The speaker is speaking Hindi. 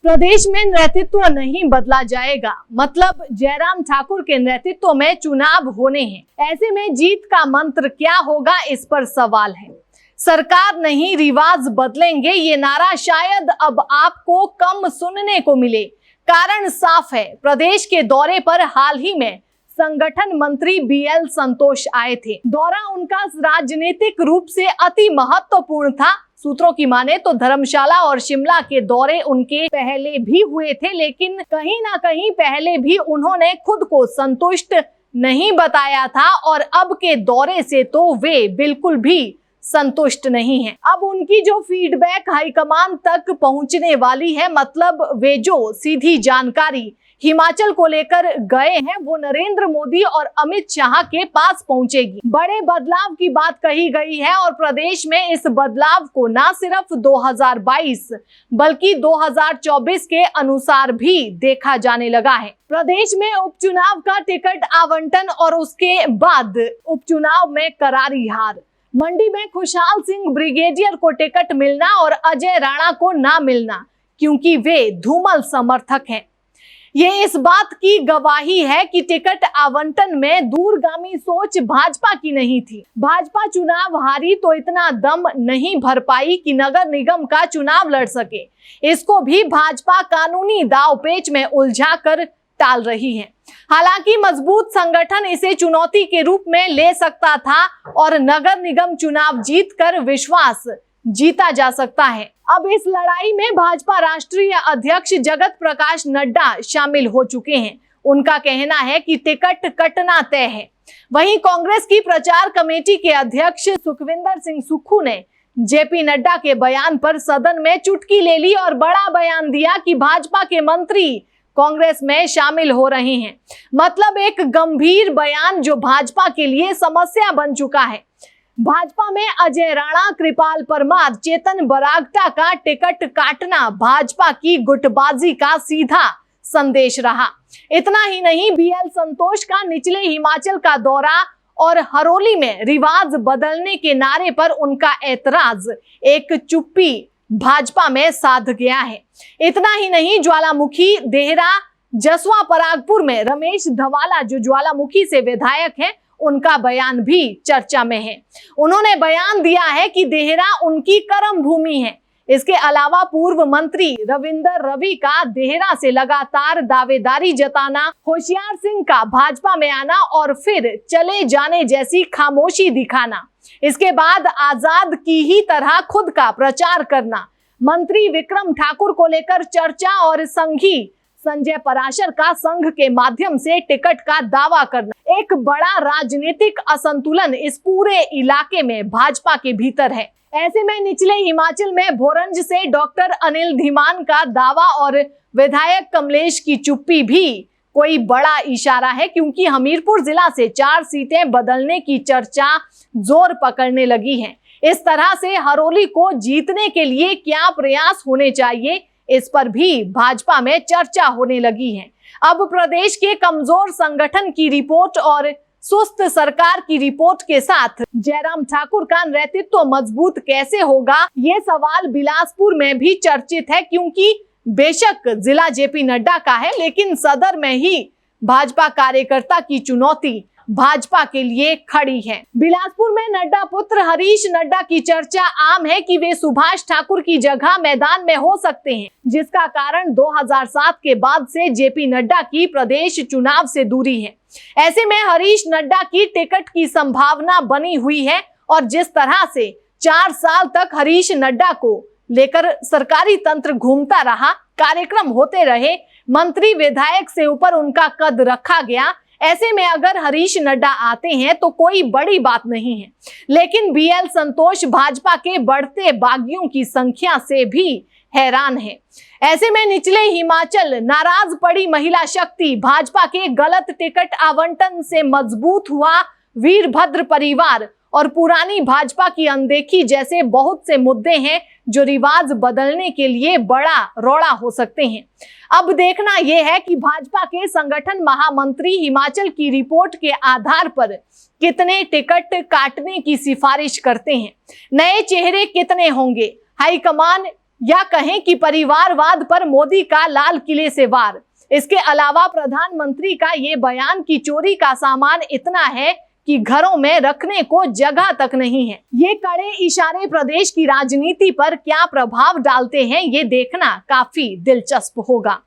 प्रदेश में नेतृत्व नहीं बदला जाएगा, मतलब जयराम ठाकुर के नेतृत्व में चुनाव होने हैं। ऐसे में जीत का मंत्र क्या होगा, इस पर सवाल है। सरकार नहीं रिवाज बदलेंगे, ये नारा शायद अब आपको कम सुनने को मिले। कारण साफ है, प्रदेश के दौरे पर हाल ही में संगठन मंत्री बीएल संतोष आए थे। दौरा उनका राजनीतिक रूप से अति महत्वपूर्ण था। सूत्रों की माने तो धर्मशाला और शिमला के दौरे उनके पहले भी हुए थे, लेकिन कहीं ना कहीं पहले भी उन्होंने खुद को संतुष्ट नहीं बताया था और अब के दौरे से तो वे बिल्कुल भी संतुष्ट नहीं हैं। अब उनकी जो फीडबैक हाईकमान तक पहुंचने वाली है, मतलब वे जो सीधी जानकारी हिमाचल को लेकर गए हैं, वो नरेंद्र मोदी और अमित शाह के पास पहुंचेगी। बड़े बदलाव की बात कही गई है और प्रदेश में इस बदलाव को न सिर्फ 2022 बल्कि 2024 के अनुसार भी देखा जाने लगा है। प्रदेश में उपचुनाव का टिकट आवंटन और उसके बाद उपचुनाव में करारी हार। मंडी में खुशहाल सिंह ब्रिगेडियर को टिकट मिलना और अजय राणा को ना मिलना, क्योंकि वे धूमल समर्थक हैं। ये इस बात की गवाही है कि टिकट आवंटन में दूरगामी सोच भाजपा की नहीं थी। भाजपा चुनाव हारी तो इतना दम नहीं भर पाई कि नगर निगम का चुनाव लड़ सके। इसको भी भाजपा कानूनी दांवपेच में उलझाकर टाल रही है। हालांकि मजबूत संगठन इसे चुनौती के रूप में ले सकता था और नगर निगम चुनाव जीतकर विश्वास जीता जा सकता है। अब इस लड़ाई में भाजपा राष्ट्रीय अध्यक्ष जगत प्रकाश नड्डा शामिल हो चुके हैं। उनका कहना है कि टिकट कटना तय है। वहीं कांग्रेस की प्रचार कमेटी के अध्यक्ष सुखविंदर सिंह सुक्खू ने जेपी नड्डा के बयान पर सदन में चुटकी ले ली और बड़ा बयान दिया कि भाजपा के मंत्री कांग्रेस में शामिल हो रहे हैं। मतलब एक गंभीर बयान जो भाजपा के लिए समस्या बन चुका है। भाजपा में अजय राणा, कृपाल परमार, चेतन बरागटा का टिकट काटना भाजपा की गुटबाजी का सीधा संदेश रहा। इतना ही नहीं, बीएल संतोष का निचले हिमाचल का दौरा और हरोली में रिवाज बदलने के नारे पर उनका ऐतराज एक चुप्पी भाजपा में साध गया है। इतना ही नहीं, ज्वालामुखी, देहरा, जसवा परागपुर में रमेश धवाला जो ज्वालामुखी से विधायक हैं, उनका बयान भी चर्चा में है। उन्होंने बयान दिया है कि देहरा उनकी कर्म भूमि है। इसके अलावा पूर्व मंत्री रविंदर रवि का देहरा से लगातार दावेदारी जताना, होशियार सिंह का भाजपा में आना और फिर चले जाने जैसी खामोशी दिखाना, इसके बाद आजाद की ही तरह खुद का प्रचार करना, मंत्री विक्रम ठाकुर को लेकर चर्चा और संघी संजय पराशर का संघ के माध्यम से टिकट का दावा करना, एक बड़ा राजनीतिक असंतुलन इस पूरे इलाके में भाजपा के भीतर है। ऐसे में निचले हिमाचल में भोरंज से डॉक्टर अनिल धीमान का दावा और विधायक कमलेश की चुप्पी भी कोई बड़ा इशारा है, क्योंकि हमीरपुर जिला से 4 सीटें बदलने की चर्चा जोर पकड़ने लगी है। इस तरह से हरोली को जीतने के लिए क्या प्रयास होने चाहिए, इस पर भी भाजपा में चर्चा होने लगी है। अब प्रदेश के कमजोर संगठन की रिपोर्ट और सुस्त सरकार की रिपोर्ट के साथ जयराम ठाकुर का नेतृत्व मजबूत कैसे होगा, ये सवाल बिलासपुर में भी चर्चित है, क्योंकि बेशक जिला जेपी नड्डा का है, लेकिन सदर में ही भाजपा कार्यकर्ता की चुनौती भाजपा के लिए खड़ी है। बिलासपुर में नड्डा पुत्र हरीश नड्डा की चर्चा आम है कि वे सुभाष ठाकुर की जगह मैदान में हो सकते हैं, जिसका कारण 2007 के बाद से जेपी नड्डा की प्रदेश चुनाव से दूरी है। ऐसे में हरीश नड्डा की टिकट की संभावना बनी हुई है और जिस तरह से 4 साल तक हरीश नड्डा को लेकर सरकारी तंत्र घूमता रहा, कार्यक्रम होते रहे, मंत्री विधायक से ऊपर उनका कद रखा गया, ऐसे में अगर हरीश नड्डा आते हैं तो कोई बड़ी बात नहीं है। लेकिन बीएल संतोष भाजपा के बढ़ते बागियों की संख्या से भी हैरान है। ऐसे में निचले हिमाचल नाराज पड़ी महिला शक्ति, भाजपा के गलत टिकट आवंटन से मजबूत हुआ वीरभद्र परिवार और पुरानी भाजपा की अनदेखी जैसे बहुत से मुद्दे हैं जो रिवाज बदलने के लिए बड़ा रोड़ा हो सकते हैं। अब देखना यह है कि भाजपा के संगठन महामंत्री हिमाचल की रिपोर्ट के आधार पर कितने टिकट काटने की सिफारिश करते हैं, नए चेहरे कितने होंगे, हाईकमान या कहें कि परिवारवाद पर मोदी का लाल किले से वार। इसके अलावा प्रधानमंत्री का ये बयान कि चोरी का सामान इतना है कि घरों में रखने को जगह तक नहीं है, ये कड़े इशारे प्रदेश की राजनीति पर क्या प्रभाव डालते हैं, ये देखना काफी दिलचस्प होगा।